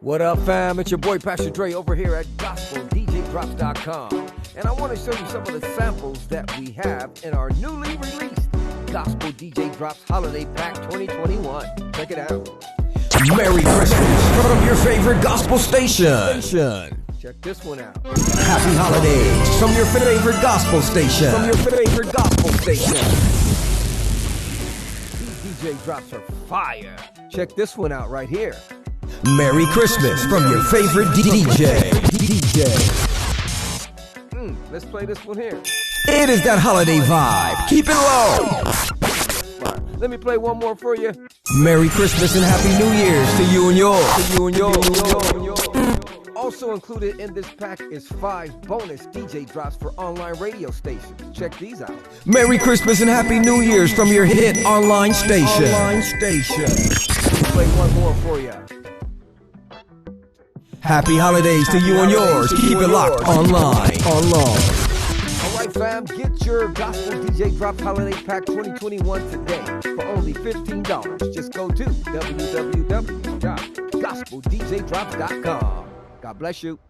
What up, fam? It's your boy Pastor Dre over here at GospelDJDrops.com. And I want to show you some of the samples that we have in our newly released Gospel DJ Drops Holiday Pack 2021. Check it out. Merry Christmas from your favorite gospel station. Check this one out. Happy holidays from your favorite gospel station. These DJ drops are fire. Check this one out right here. Merry Christmas from your favorite DJ. Let's play this one here. It is that holiday vibe. Keep it low. Let me play one more for you. Merry Christmas and Happy New Year's to you and yours. Also included in this pack is 5 bonus DJ drops for online radio stations. Check these out. Merry Christmas and Happy New Year's from your hit online station. Let me play one more for you. Happy holidays to you and yours. Keep it locked online. All right, fam, get your Gospel DJ Drops Holiday Pack 2021 today for only $15. Just go to www.gospeldjdrops.com. God bless you.